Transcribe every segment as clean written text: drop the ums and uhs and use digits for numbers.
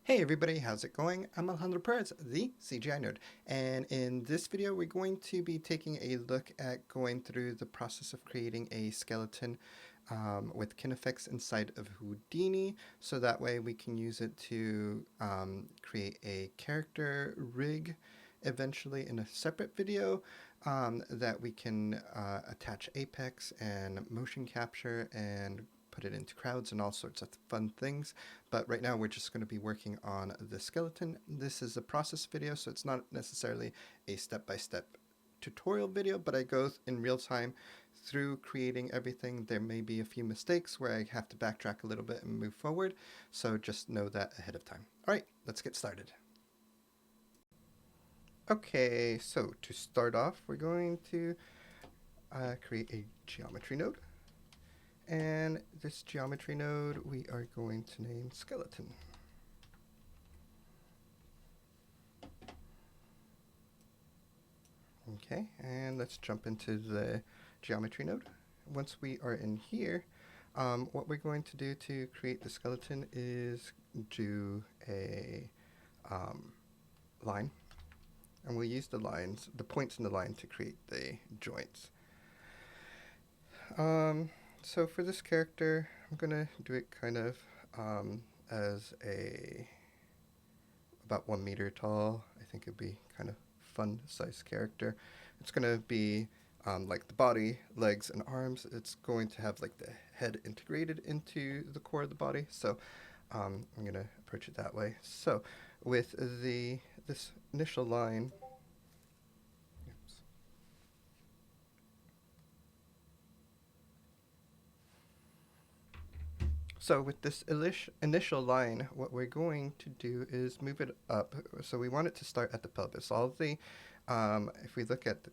Hey everybody, how's it going? I'm Alejandro Perez, the CGI Nerd, and in this video we're going to be taking a look at going through the process of creating a skeleton with KineFX inside of Houdini, so that way we can use it to create a character rig eventually in a separate video that we can attach Apex and motion capture and put it into crowds and all sorts of fun things. But right now we're just going to be working on the skeleton. This is a process video, so it's not necessarily a step-by-step tutorial video, but I go in real time through creating everything. There may be a few mistakes where I have to backtrack a little bit and move forward, so just know that ahead of time. All right, let's get started. Okay, so to start off, we're going to create a geometry node. And this geometry node we are going to name skeleton. Okay, and let's jump into the geometry node. Once we are in here, what we're going to do to create the skeleton is do a line. And we'll use the lines, the points in the line to create the joints. So for this character, I'm going to do it kind of as about 1 meter tall. I think it'd be kind of fun size character. It's going to be like the body, legs, and arms. It's going to have like the head integrated into the core of the body. So I'm going to approach it that way. So with this initial line, so with this initial line, what we're going to do is move it up. So we want it to start at the pelvis. All of the, if we look at,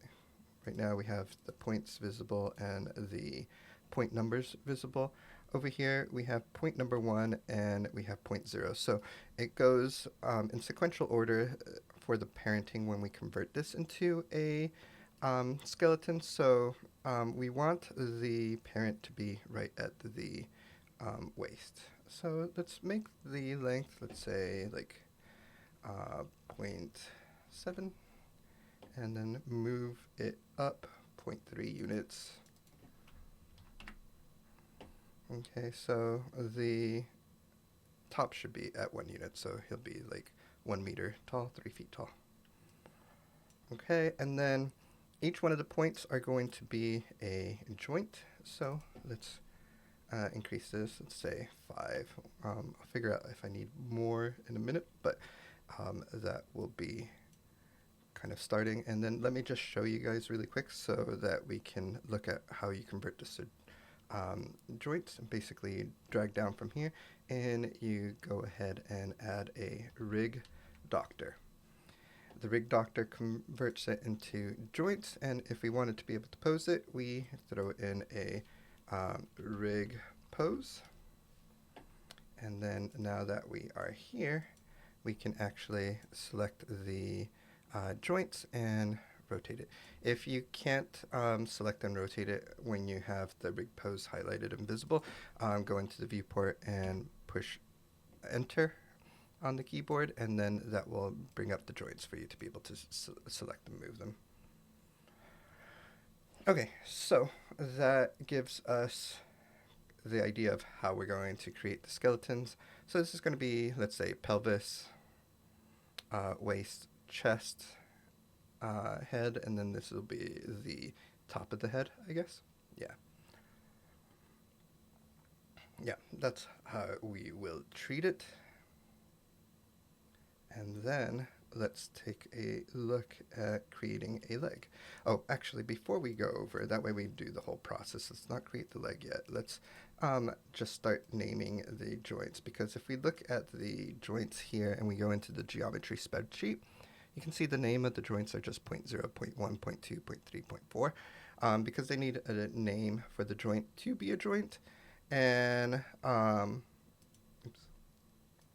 right now we have the points visible and the point numbers visible. Over here we have point number 1 and we have point 0. So it goes in sequential order for the parenting when we convert this into a skeleton. So we want the parent to be right at the waist. So let's make the length, let's say like 0.7, and then move it up 0.3 units. Okay, so the top should be at 1 unit, so he'll be like 1 meter tall, 3 feet tall. Okay, and then each one of the points are going to be a joint, so let's increase this, let's say 5. I'll figure out if I need more in a minute, but that will be kind of starting. And then let me just show you guys really quick so that we can look at how you convert this to joints. And basically drag down from here and you go ahead and add a rig doctor. The rig doctor converts it into joints, and if we wanted to be able to pose it, we throw in a rig pose. And then now that we are here, we can actually select the joints and rotate it. If you can't select and rotate it when you have the rig pose highlighted and visible, go into the viewport and push enter on the keyboard, and then that will bring up the joints for you to be able to select and move them. Okay, so that gives us the idea of how we're going to create the skeletons. So this is going to be, let's say, pelvis, waist, chest, head, and then this will be the top of the head, I guess. Yeah, that's how we will treat it. And then let's take a look at creating a leg. Oh, actually, before we go over, that way we do the whole process. Let's not create the leg yet. Let's just start naming the joints, because if we look at the joints here and we go into the geometry spreadsheet, you can see the name of the joints are just 0, 0.1, 0.2, 0.3, 0.4, because they need a name for the joint to be a joint. And oops,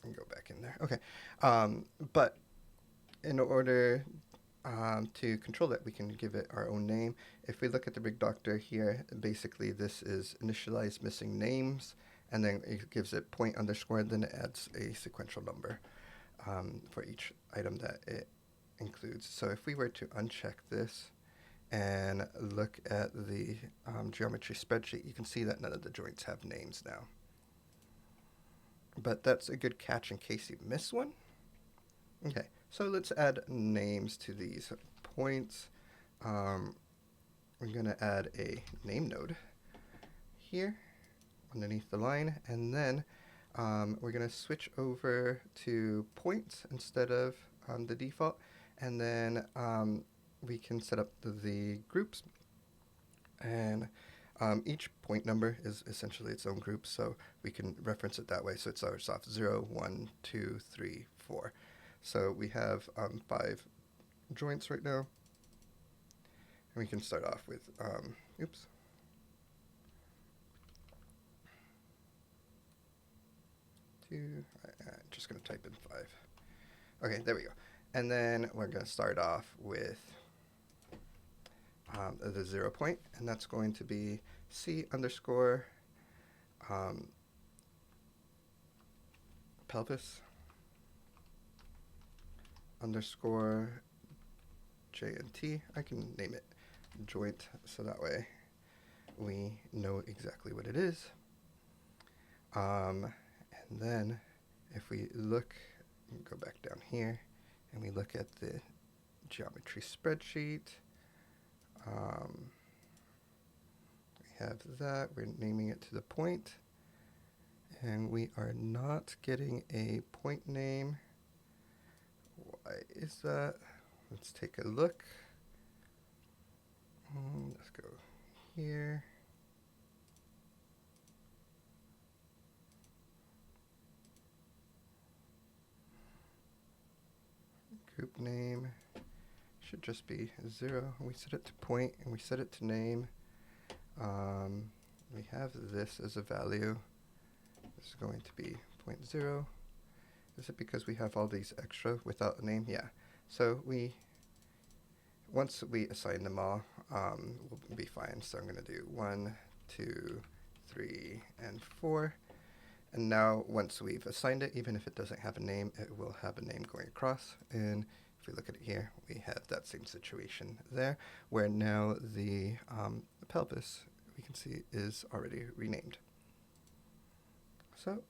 and go back in there. Okay, but in order to control it, we can give it our own name. If we look at the rig doctor here, basically this is initialize missing names, and then it gives it point underscore, then it adds a sequential number. for each item that it includes. So if we were to uncheck this and look at the geometry spreadsheet, you can see that none of the joints have names now. But that's a good catch in case you miss one. Okay, so let's add names to these points. We're going to add a name node here underneath the line, and then we're going to switch over to points instead of the default, and then we can set up the groups, and each point number is essentially its own group, so we can reference it that way. So it starts off 0, 1, 2, 3, 4. So we have 5 joints right now, and we can start off with, oops. Just going to type in 5. Okay, there we go. And then we're going to start off with the 0 point, and that's going to be C underscore pelvis underscore JNT. I can name it joint, so that way we know exactly what it is. And then if we look, go back down here, and we look at the geometry spreadsheet, we have that, we're naming it to the point, and we are not getting a point name. Why is that? Let's take a look. Let's go here. Group name should just be 0. We set it to point and we set it to name. We have this as a value. This is going to be 0.0. Is it because we have all these extra without a name? Yeah. So once we assign them all, we'll be fine. So I'm going to do 1, 2, 3, and 4. And now once we've assigned it, even if it doesn't have a name, it will have a name going across. And if we look at it here, we have that same situation there, where now the pelvis, we can see, is already renamed. So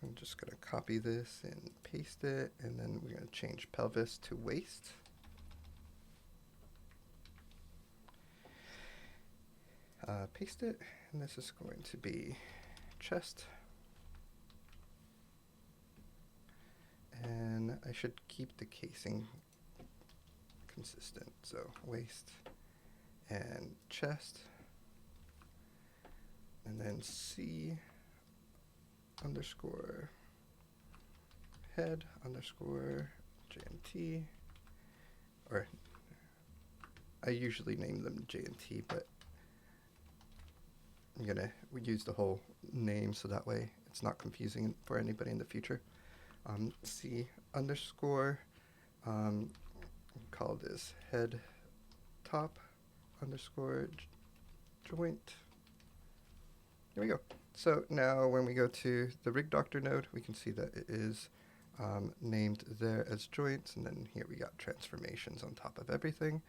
I'm just going to copy this and paste it, and then we're going to change pelvis to waist. Paste it, and this is going to be chest. And I should keep the casing consistent, so waist and chest, and then C underscore head underscore JNT, or I usually name them JNT, but I'm going to use the whole name so that way it's not confusing for anybody in the future. C underscore, call this head top underscore joint. There we go. So now when we go to the rig doctor node, we can see that it is named there as joints, and then here we got transformations on top of everything.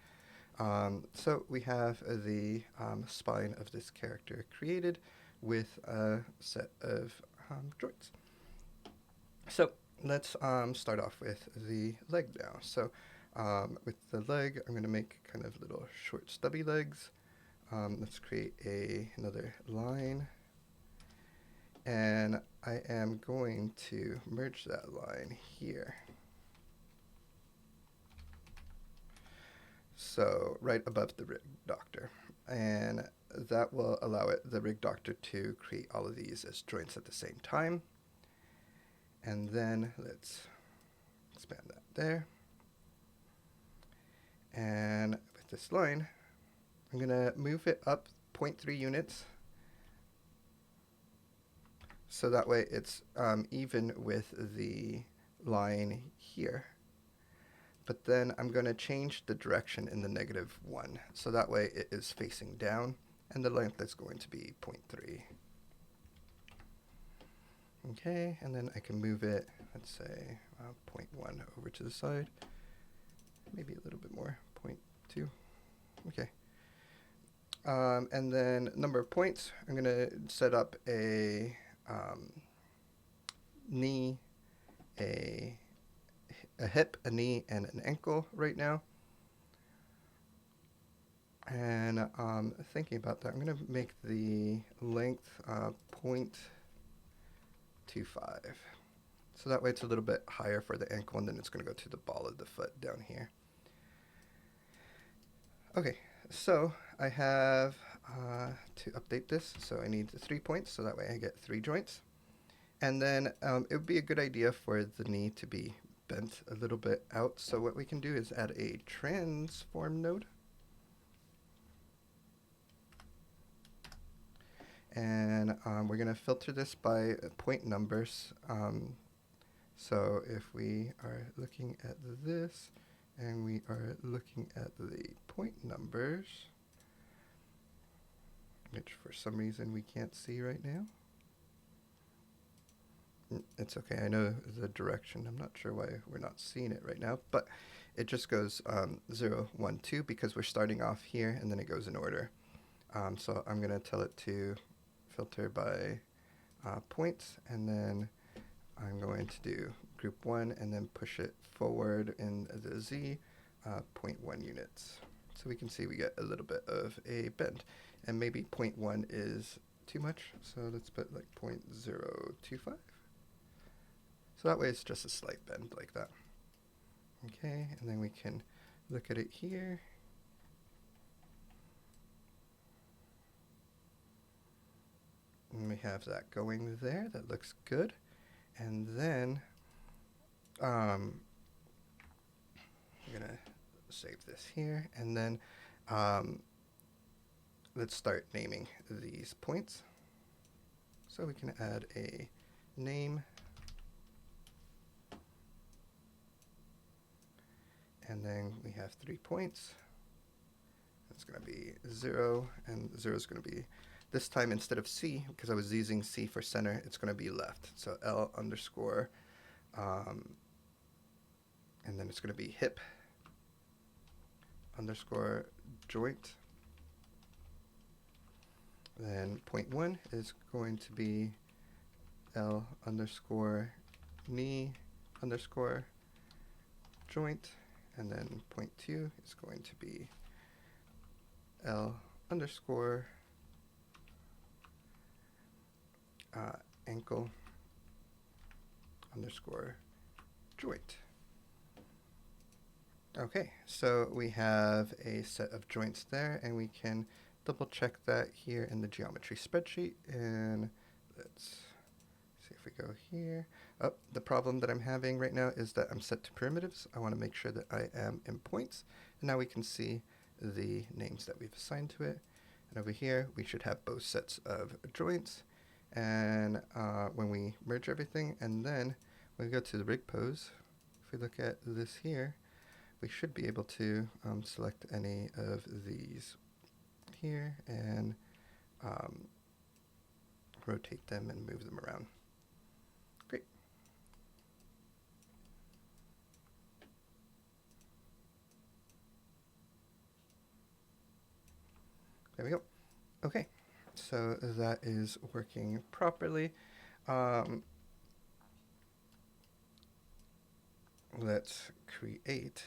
So we have the spine of this character created with a set of joints. So let's start off with the leg now. So with the leg, I'm going to make kind of little short stubby legs. Let's create another line. And I am going to merge that line here. So right above the rig doctor. And that will allow the rig doctor to create all of these as joints at the same time. And then let's expand that there. And with this line, I'm going to move it up 0.3 units. So that way it's even with the line here. But then I'm going to change the direction in the -1. So that way it is facing down, and the length is going to be 0.3. Okay, and then I can move it, let's say 0.1 over to the side, maybe a little bit more, 0.2. Okay. And then number of points, I'm going to set up a knee, a hip, a knee, and an ankle right now. And thinking about that, I'm going to make the length 0.25. So that way it's a little bit higher for the ankle, and then it's going to go to the ball of the foot down here. Okay, so I have to update this, so I need 3 points, so that way I get 3 joints. And then it would be a good idea for the knee to be bent a little bit out, so what we can do is add a transform node. And we're going to filter this by point numbers. So if we are looking at this, and we are looking at the point numbers, which for some reason we can't see right now. It's okay, I know the direction. I'm not sure why we're not seeing it right now, but it just goes 0, 1, 2 because we're starting off here, and then it goes in order. So I'm going to tell it to filter by points, and then I'm going to do group 1 and then push it forward in the Z 0.1 units. So we can see we get a little bit of a bend, and maybe 0.1 is too much, so let's put like 0.025. So that way it's just a slight bend like that. Okay, and then we can look at it here. And we have that going there. That looks good. And then I'm going to save this here. And then let's start naming these points. So we can add a name. And then we have 3 points. It's going to be 0, and 0 is going to be, this time instead of C, because I was using C for center, it's going to be left. So L underscore, and then it's going to be hip underscore joint. Then 0.1 is going to be L underscore knee underscore joint. And then 0.2 is going to be L underscore ankle underscore joint. Okay, so we have a set of joints there, and we can double check that here in the geometry spreadsheet. And let's see if we go here. Oh, the problem that I'm having right now is that I'm set to primitives. I want to make sure that I am in points. And now we can see the names that we've assigned to it. And over here, we should have both sets of joints. And when we merge everything, and then when we go to the rig pose, if we look at this here, we should be able to select any of these here and rotate them and move them around. Great. There we go. Okay, so that is working properly. Let's create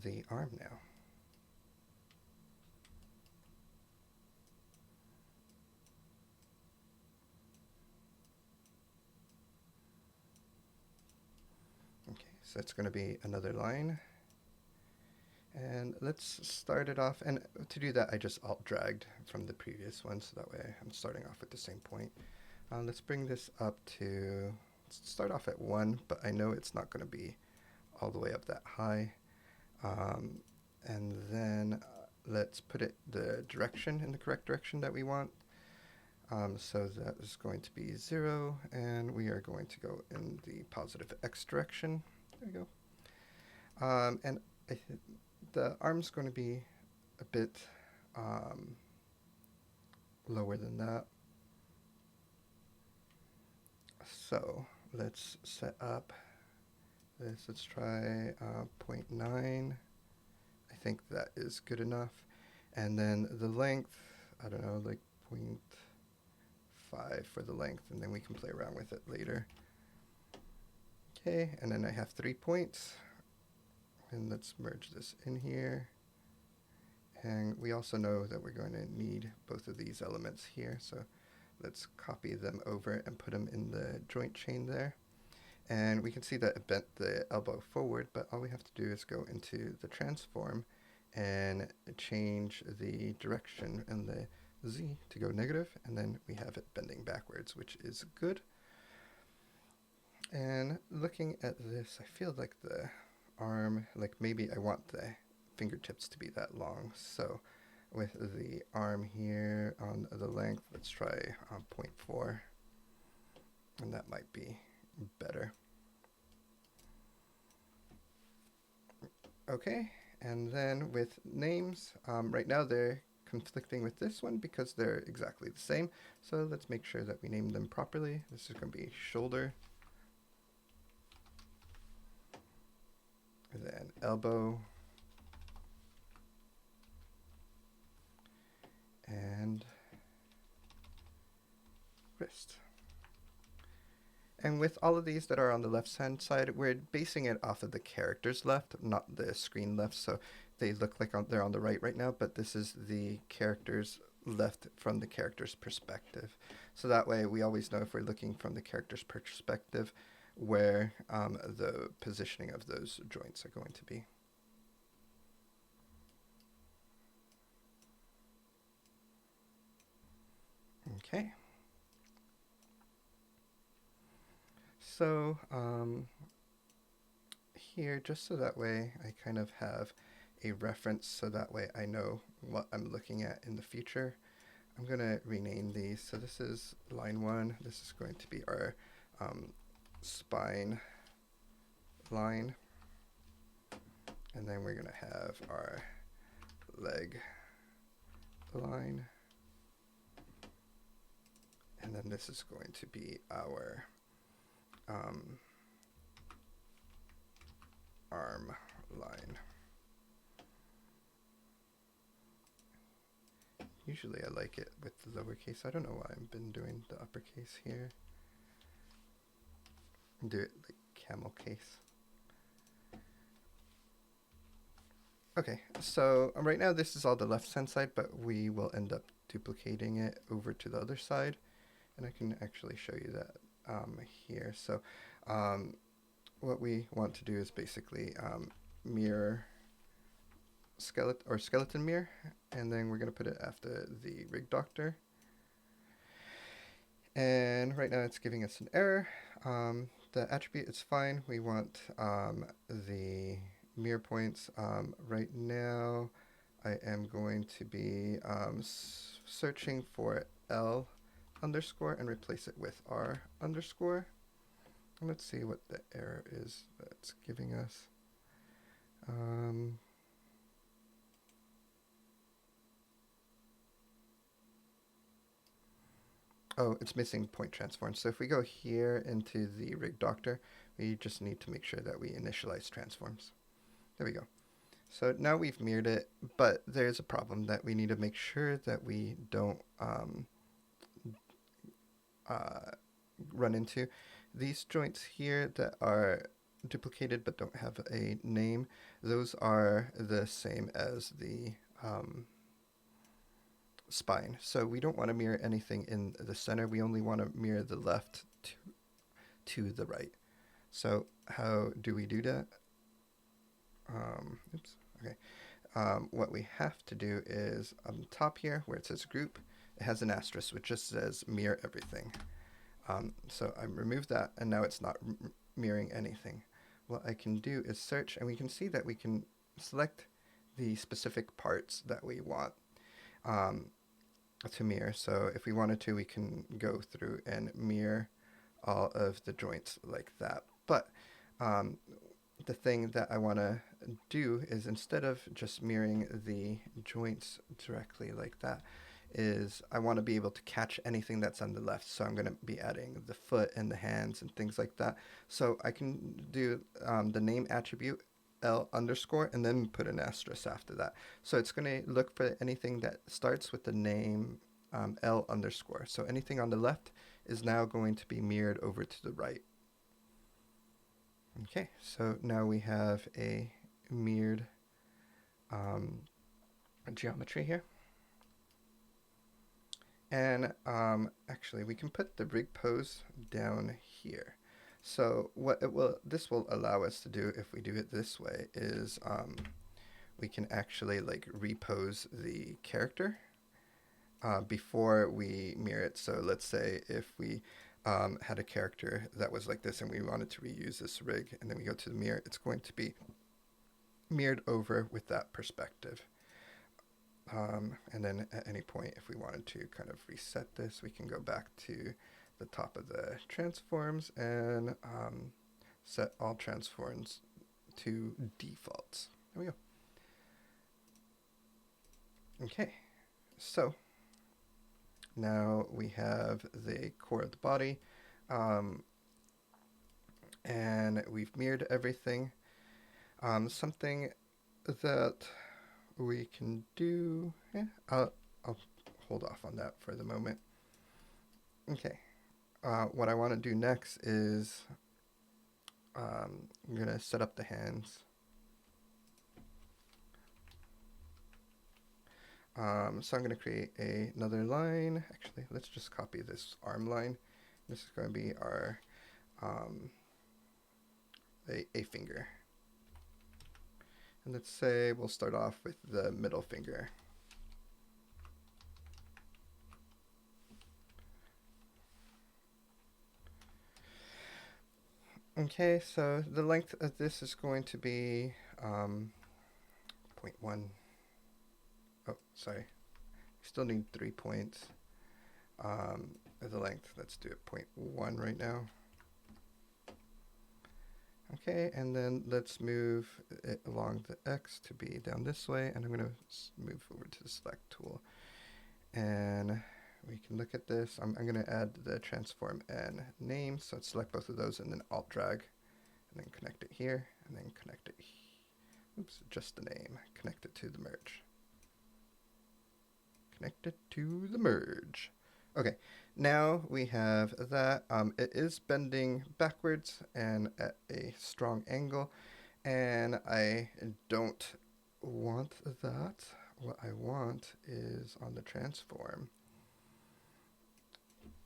the arm now. Okay, so it's going to be another line. And let's start it off, and to do that I just alt dragged from the previous one, so that way I'm starting off at the same point. Let's bring this up to, let's start off at 1, but I know it's not going to be all the way up that high. And then let's put it the direction in the correct direction that we want. So that is going to be 0, and we are going to go in the positive X direction. There we go. And the arm's going to be a bit lower than that. So let's set up this. Let's try 0.9. I think that is good enough. And then the length, I don't know, like 0.5 for the length, and then we can play around with it later. Okay, and then I have 3 points. And let's merge this in here. And we also know that we're going to need both of these elements here, so let's copy them over and put them in the joint chain there. And we can see that it bent the elbow forward, but all we have to do is go into the transform and change the direction and the Z to go negative, and then we have it bending backwards, which is good. And looking at this, I feel like the arm, like maybe I want the fingertips to be that long. So with the arm here on the length, let's try 0.4, and that might be better. Okay, and then with names, right now they're conflicting with this one because they're exactly the same. So let's make sure that we name them properly. This is going to be shoulder, then elbow, and wrist. And with all of these that are on the left-hand side, we're basing it off of the characters left, not the screen left. So they look like they're on the right now, but this is the characters left from the character's perspective. So that way we always know if we're looking from the character's perspective where the positioning of those joints are going to be. Okay. So here, just so that way I kind of have a reference, so that way I know what I'm looking at in the future, I'm going to rename these. So this is line 1. This is going to be our spine line. And then we're going to have our leg line. And then this is going to be our arm line. Usually I like it with the lowercase. I don't know why I've been doing the uppercase here. Do it like camel case. Okay, so right now this is all the left hand side, but we will end up duplicating it over to the other side. And I can actually show you that here. So what we want to do is basically mirror skeleton mirror, and then we're going to put it after the rig doctor. And right now it's giving us an error. The attribute is fine. We want the mirror points. Right now I am going to be searching for L underscore and replace it with R underscore. And let's see what the error is that's giving us. Oh, it's missing point transform. So if we go here into the rig doctor, we just need to make sure that we initialize transforms. There we go. So now we've mirrored it, but there's a problem that we need to make sure that we don't run into. These joints here that are duplicated but don't have a name, those are the same as the spine. So we don't want to mirror anything in the center. We only want to mirror the left to the right. So how do we do that? Okay. What we have to do is on the top here where it says group, it has an asterisk which just says mirror everything. So I removed that, and now it's not mirroring anything. What I can do is search, and we can see that we can select the specific parts that we want to mirror. So if we wanted to, we can go through and mirror all of the joints like that. But the thing that I want to do is, instead of just mirroring the joints directly like that, is I want to be able to catch anything that's on the left. So I'm going to be adding the foot and the hands and things like that. So I can do the name attribute L underscore and then put an asterisk after that. So it's going to look for anything that starts with the name L underscore. So anything on the left is now going to be mirrored over to the right. Okay, so now we have a mirrored geometry here. And actually we can put the rig pose down here. So what this will allow us to do if we do it this way is we can actually like repose the character before we mirror it. So let's say if we had a character that was like this and we wanted to reuse this rig, and then we go to the mirror, it's going to be mirrored over with that perspective. And then at any point, if we wanted to kind of reset this, we can go back to the top of the transforms and set all transforms to defaults. There we go. Okay, so now we have the core of the body, and we've mirrored everything. Something that we can do, I'll hold off on that for the moment. Okay, what I want to do next is I'm going to set up the hands. So I'm going to create another line. Actually, let's just copy this arm line. This is going to be our a finger. And let's say we'll start off with the middle finger. Okay, so the length of this is going to be 0.1. Oh, sorry. Still need 3 points. The length, let's do it 0.1 right now. Okay, and then let's move it along the X to be down this way, and I'm going to move over to the select tool. And we can look at this. I'm going to add the transform and name, so select both of those and then alt drag, and then connect it here, and then connect it, oops, just the name, connect it to the merge. Connect it to the merge. Okay, now we have that. It is bending backwards and at a strong angle, and I don't want that. What I want is on the transform.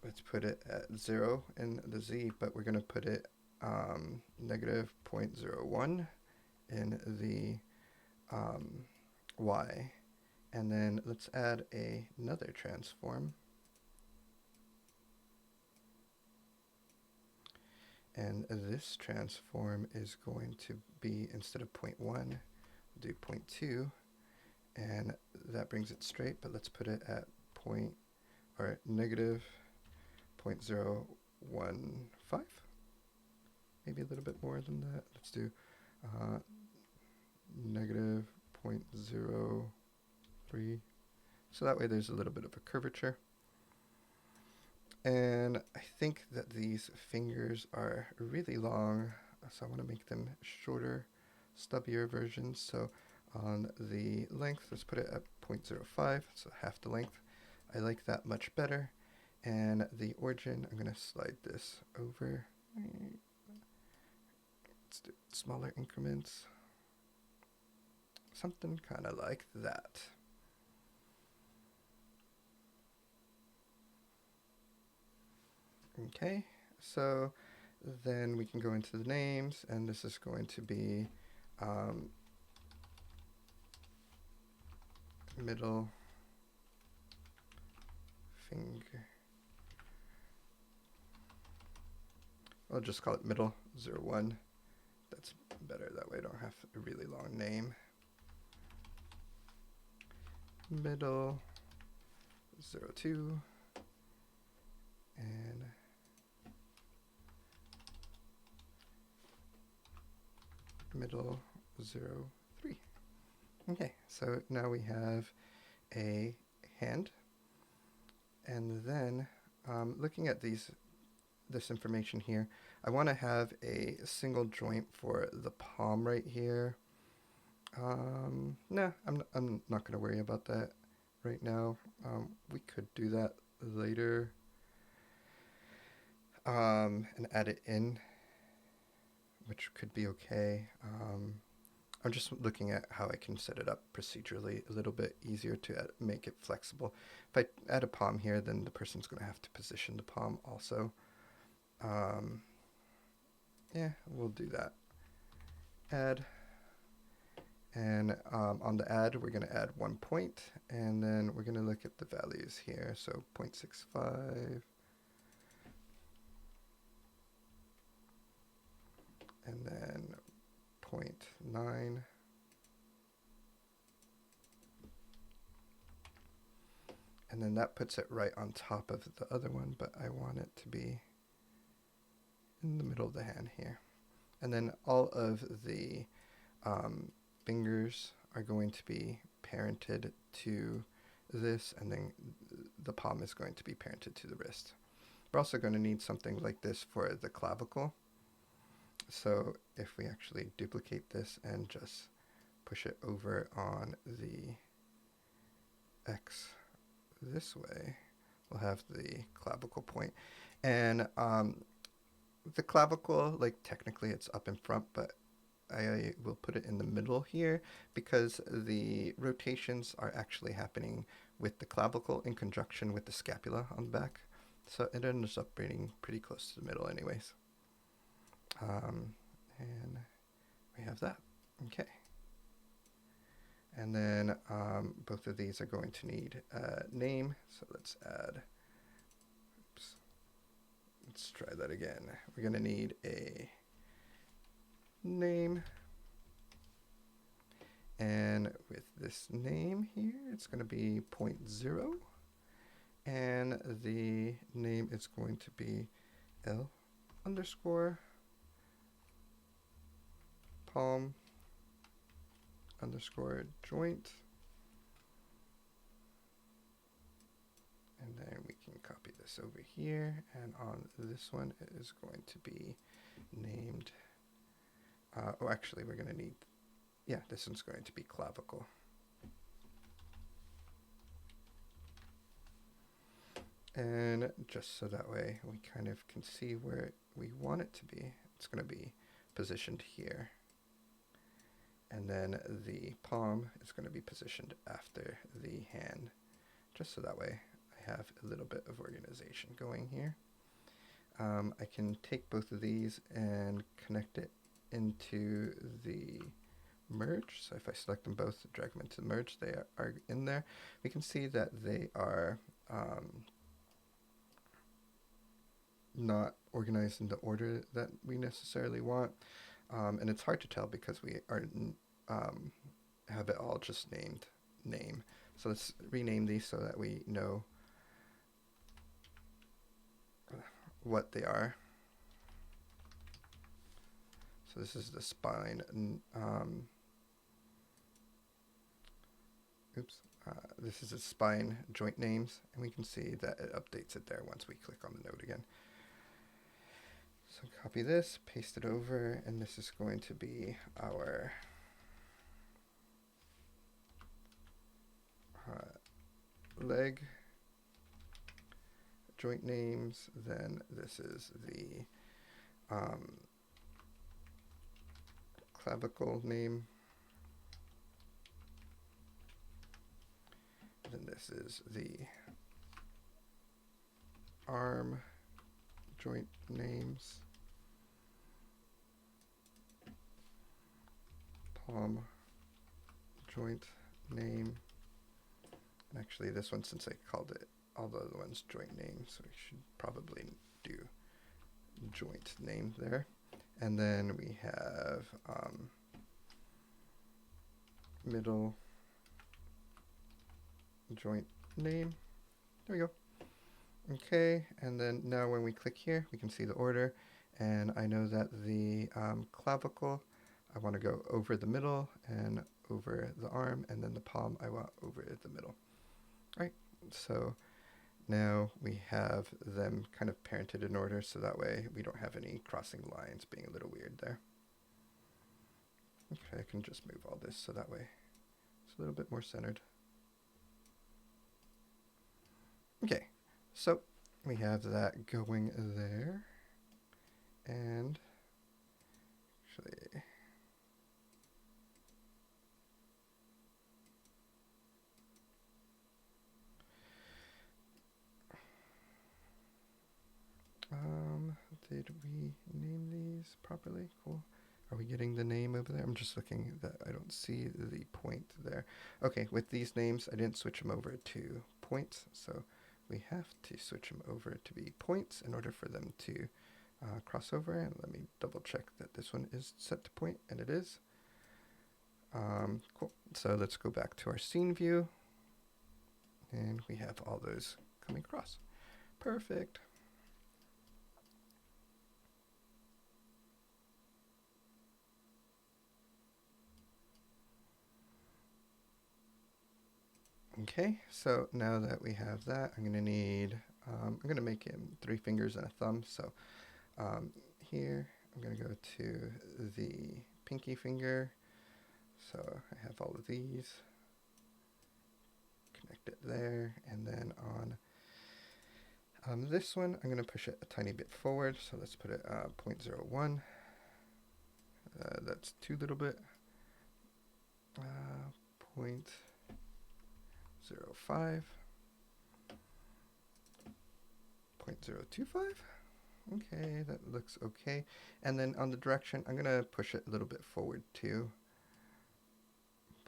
Let's put it at 0 in the Z, but we're going to put it negative 0.01 in the Y. And then let's add another transform. And this transform is going to be, instead of 0.1, we'll do 0.2. And that brings it straight, but let's put it at negative 0.015. Maybe a little bit more than that. Let's do negative 0.03. So that way there's a little bit of a curvature. And I think that these fingers are really long, so I want to make them shorter, stubbier versions. So on the length, let's put it at 0.05, so half the length. I like that much better. And the origin, I'm going to slide this over. Let's do smaller increments. Something kind of like that. Okay, so then we can go into the names, and this is going to be middle finger. I'll just call it middle 01. That's better, that way I don't have a really long name. Middle 02 and middle 03. Okay, so now we have a hand, And then looking at this information here, I want to have a single joint for the palm right here. Nah, I'm not going to worry about that right now. We could do that later and add it in, which could be okay. I'm just looking at how I can set it up procedurally a little bit easier to make it flexible. If I add a palm here, then the person's going to have to position the palm also. Yeah, we'll do that. Add. And on the add, we're going to add 1 point, and then we're going to look at the values here. So 0.65. And then 0.9. And then that puts it right on top of the other one, but I want it to be in the middle of the hand here. And then all of the fingers are going to be parented to this, and then the palm is going to be parented to the wrist. We're also going to need something like this for the clavicle. So if we actually duplicate this and just push it over on the X this way, we'll have the clavicle point. And the clavicle, like technically it's up in front, but I will put it in the middle here because the rotations are actually happening with the clavicle in conjunction with the scapula on the back. So it ends up being pretty close to the middle anyways. And we have that. Okay. And then both of these are going to need a name. So let's add, oops, let's try that again. We're going to need a name. And with this name here, it's going to be 0.0. And the name is going to be L underscore palm underscore joint. And then we can copy this over here. And on this one, it is going to be named, oh, actually, we're going to need, yeah, this one's going to be clavicle. And just so that way we kind of can see where we want it to be, it's going to be positioned here. And then the palm is going to be positioned after the hand, just so that way I have a little bit of organization going here. I can take both of these and connect it into the merge. So if I select them both, drag them into the merge, they are in there. We can see that they are not organized in the order that we necessarily want. And it's hard to tell because we are have it all just named name. So let's rename these so that we know what they are. So this is the spine. This is the spine joint names, and we can see that it updates it there once we click on the node again. So copy this, paste it over, and this is going to be our leg joint names. Then this is the clavicle name. Then this is the arm joint names, palm joint name, and actually this one, since I called it all the other ones joint names, so we should probably do joint name there. And then we have middle joint name. There we go. Okay, and then now when we click here, we can see the order, and I know that the clavicle, I want to go over the middle and over the arm, and then the palm I want over the middle. All right, so Now we have them kind of parented in order, so that way we don't have any crossing lines being a little weird there. Okay, I can just move all this so that way it's a little bit more centered. Okay, so we have that going there, and actually, did we name these properly? Cool. Are we getting the name over there? I'm just looking that I don't see the point there. Okay, with these names, I didn't switch them over to points, so we have to switch them over to be points in order for them to cross over. And let me double check that this one is set to point, and it is. Cool. So let's go back to our scene view, and we have all those coming across. Perfect. Okay, so now that we have that, I'm gonna need, I'm gonna make him 3 fingers and a thumb. So here, I'm gonna go to the pinky finger. So I have all of these, connect it there, and then on this one, I'm gonna push it a tiny bit forward. So let's put it 0.01. That's too little bit. 0.05. .025. Okay, that looks okay. And then on the direction, I'm gonna push it a little bit forward too.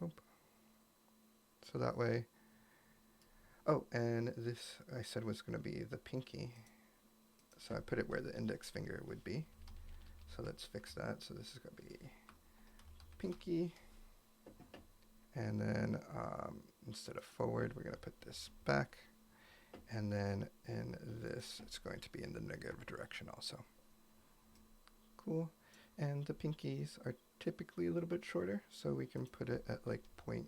Boop. So that way. Oh, and this I said was gonna be the pinky. So I put it where the index finger would be. So let's fix that. So this is gonna be pinky. And then instead of forward, we're gonna put this back. And then in this, it's going to be in the negative direction also. Cool. And the pinkies are typically a little bit shorter, so we can put it at like 0.48,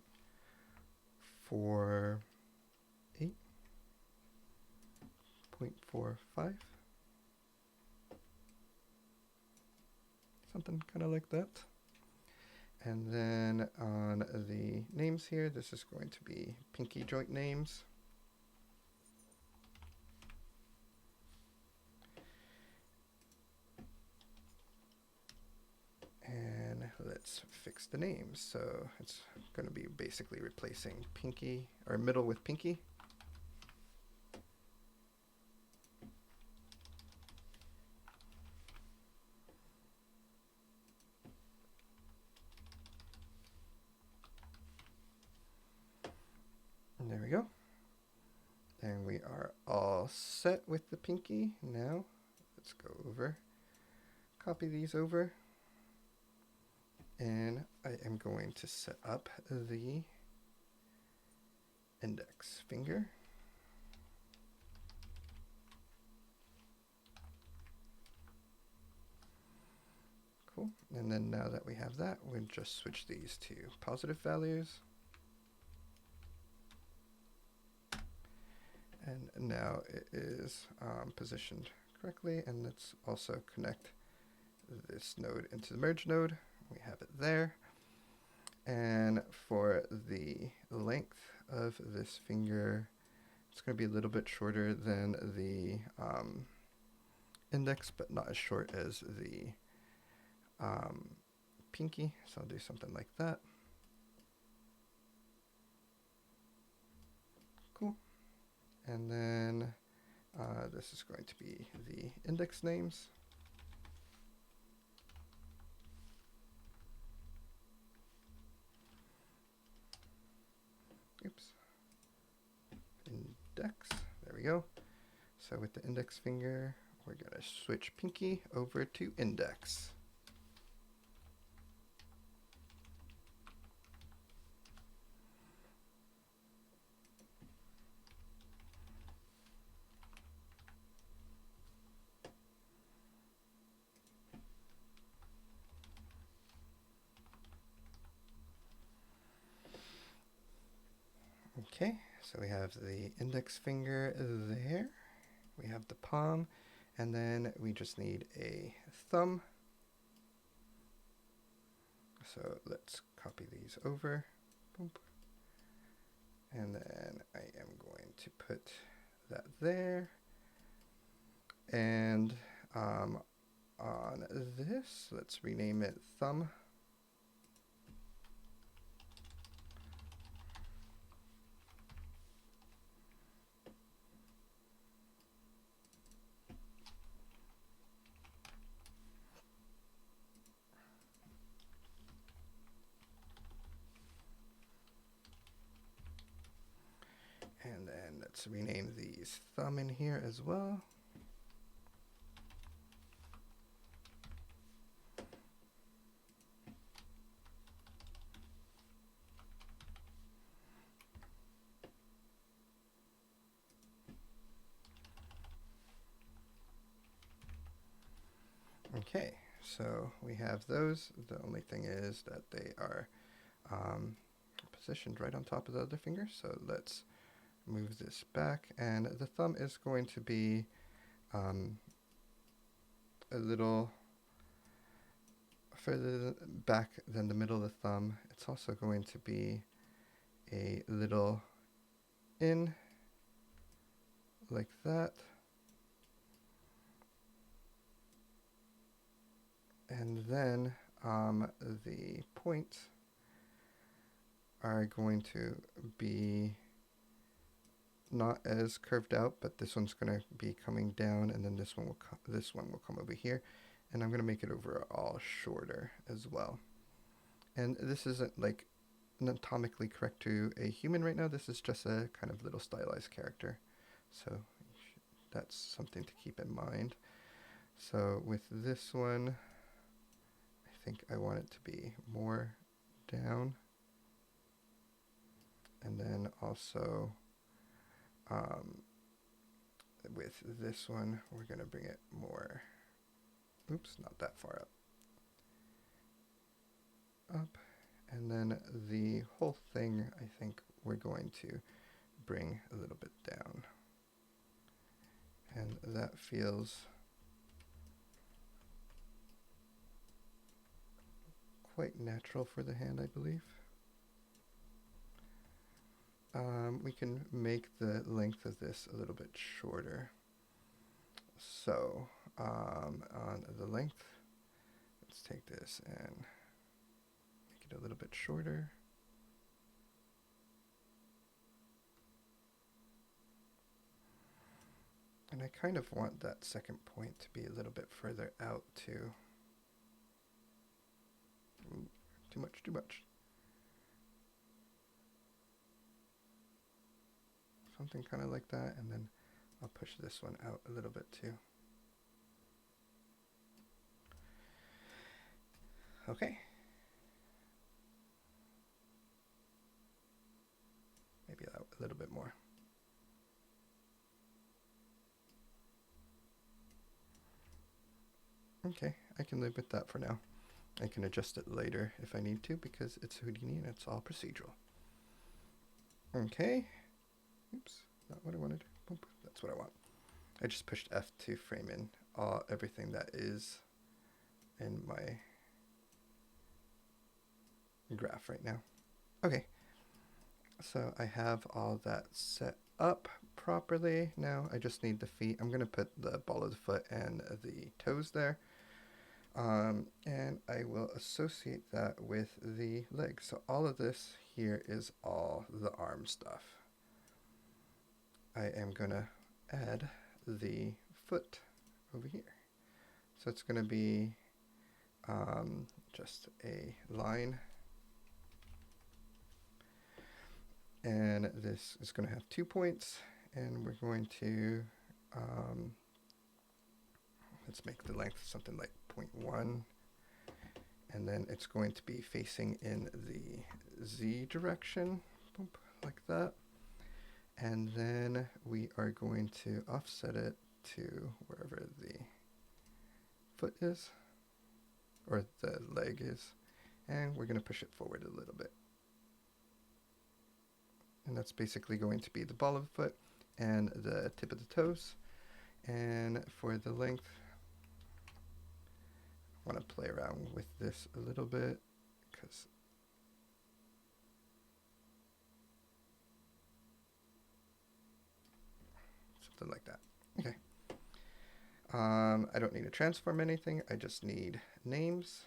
0.45, something kind of like that. And then on the names here, this is going to be pinky joint names. And let's fix the names. So it's going to be basically replacing pinky, or middle with pinky. And there we go. And we are all set with the pinky. Now let's go over, copy these over. And I am going to set up the index finger. Cool. And then now that we have that, we'll just switch these to positive values. And now it is positioned correctly. And let's also connect this node into the merge node. We have it there. And for the length of this finger, it's going to be a little bit shorter than the index, but not as short as the pinky. So I'll do something like that. Cool. And then this is going to be the index names. Oops. Index. There we go. So with the index finger, we're going to switch pinky over to index. Okay, So we have the index finger there. We have the palm, and then we just need a thumb. So let's copy these over. Boom. And then I am going to put that there. And on this, let's rename it thumb. And then let's rename these thumb in here as well. Okay, so we have those. The only thing is that they are positioned right on top of the other finger. So let's move this back, and the thumb is going to be a little further back than the middle of the thumb. It's also going to be a little in, like that. And then the points are going to be not as curved out, but this one's going to be coming down, and then this one will come over here, and I'm going to make it overall shorter as well. And this isn't like anatomically correct to a human right now. This is just a kind of little stylized character, so that's something to keep in mind. So with this one, I think I want it to be more down, and then also with this one, we're going to bring it more, oops, not that far up, and then the whole thing, I think we're going to bring a little bit down, and that feels quite natural for the hand, I believe. We can make the length of this a little bit shorter. So on the length, let's take this and make it a little bit shorter. And I kind of want that second point to be a little bit further out too. Ooh, too much, too much. Something kind of like that, and then I'll push this one out a little bit too. Okay. Maybe a little bit more. Okay, I can live with that for now. I can adjust it later if I need to, because it's Houdini and it's all procedural. Okay. Oops, not what I wanted. Boop, that's what I want. I just pushed F to frame in everything that is in my graph right now. Okay, so I have all that set up properly. Now I just need the feet. I'm going to put the ball of the foot and the toes there. And I will associate that with the legs. So all of this here is all the arm stuff. I am going to add the foot over here. So it's going to be just a line. And this is going to have 2 points. And we're going to, let's make the length something like 0.1. And then it's going to be facing in the Z direction, boom, like that. And then we are going to offset it to wherever the foot is, or the leg is. And we're going to push it forward a little bit. and that's basically going to be the ball of the foot and the tip of the toes. And for the length, I want to play around with this a little bit because something like that. Okay. I don't need to transform anything. I just need names.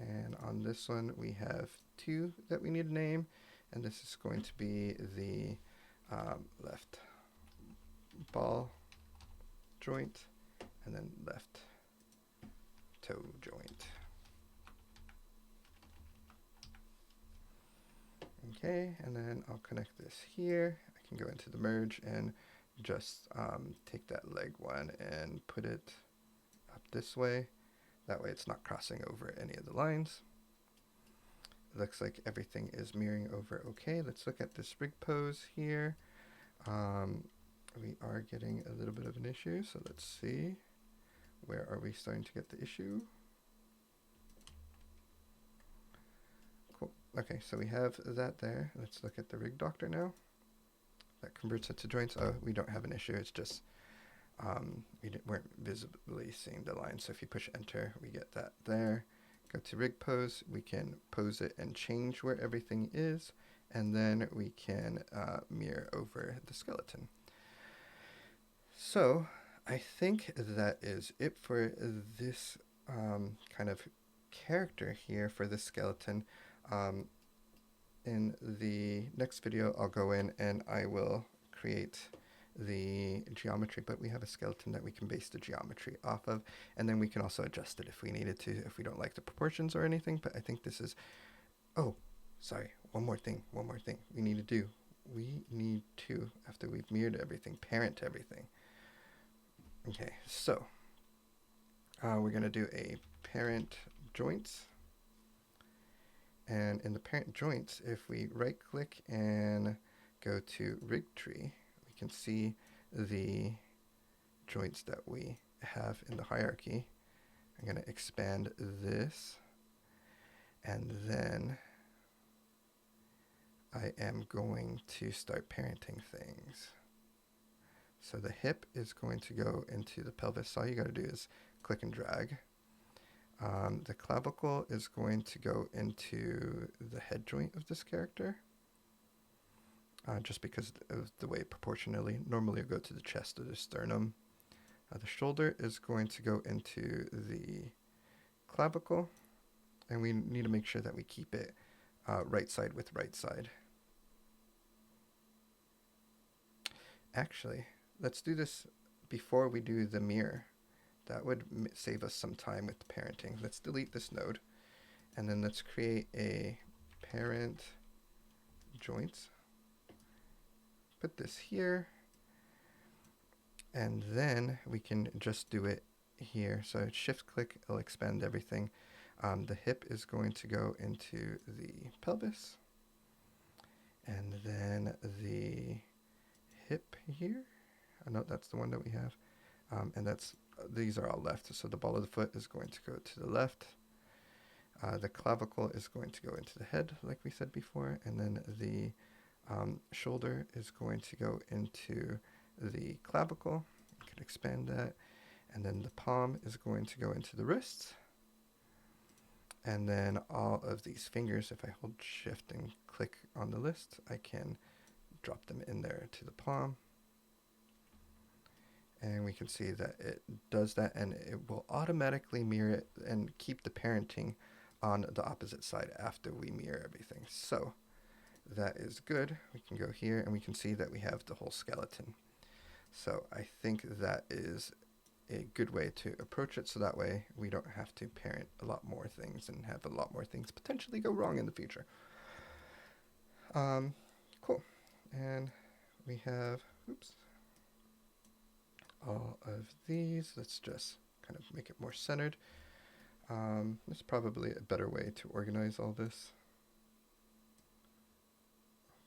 And on this one, we have 2 that we need to name. And this is going to be the left ball joint and then left toe joint. Okay, and then I'll connect this here. I can go into the merge and just take that leg one and put it up this way. That way it's not crossing over any of the lines. It looks like everything is mirroring over okay. Let's look at this rig pose here. We are getting a little bit of an issue, so let's see. Where are we starting to get the issue? Cool. Okay, so we have that there. Let's look at the rig doctor now. That converts it to joints. Oh, we don't have an issue. It's just we weren't visibly seeing the line. So if you push enter, we get that there. Go to rig pose. We can pose it and change where everything is. And then we can mirror over the skeleton. So I think that is it for this kind of character here for the skeleton. In the next video, I'll go in and I will create the geometry, but we have a skeleton that we can base the geometry off of, and then we can also adjust it if we needed to, if we don't like the proportions or anything. But I think this is, oh, sorry, one more thing we need to do. We need to, after we've mirrored everything, parent everything. Okay, so we're going to do a parent joints. And in the parent joints, if we right click and go to rig tree, we can see the joints that we have in the hierarchy. I'm going to expand this, and then I am going to start parenting things. So the hip is going to go into the pelvis. All you got to do is click and drag. The clavicle is going to go into the head joint of this character, just because of the way proportionally. Normally it'll go to the chest or the sternum. The shoulder is going to go into the clavicle, and we need to make sure that we keep it right side with right side. Actually, let's do this before we do the mirror. That would save us some time with the parenting. Let's delete this node, and then let's create a parent joints. Put this here, and then we can just do it here. So shift click, it'll expand everything. The hip is going to go into the pelvis, and then the hip here. Oh, no, that's the one that we have, and that's. These are all left, so the ball of the foot is going to go to the left. The clavicle is going to go into the head, like we said before, and then the shoulder is going to go into the clavicle. You can expand that. And then the palm is going to go into the wrists. And then all of these fingers, if I hold shift and click on the list, I can drop them in there to the palm. And we can see that it does that, and it will automatically mirror it and keep the parenting on the opposite side after we mirror everything. So that is good. We can go here and we can see that we have the whole skeleton. So I think that is a good way to approach it, so that way we don't have to parent a lot more things and have a lot more things potentially go wrong in the future. Cool. And we have, oops, all of these. Let's just kind of make it more centered. There's probably a better way to organize all this,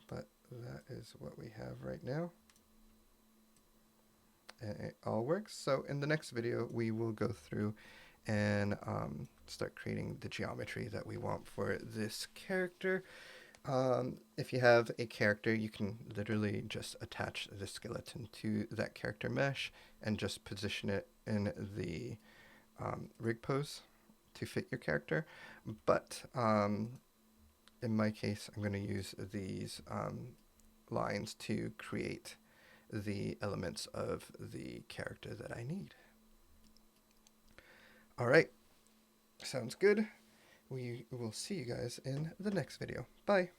but that is what we have right now, and it all works. So in the next video we will go through and start creating the geometry that we want for this character. If you have a character, you can literally just attach the skeleton to that character mesh and just position it in the rig pose to fit your character. But in my case, I'm going to use these lines to create the elements of the character that I need. All right, sounds good. We will see you guys in the next video. Bye.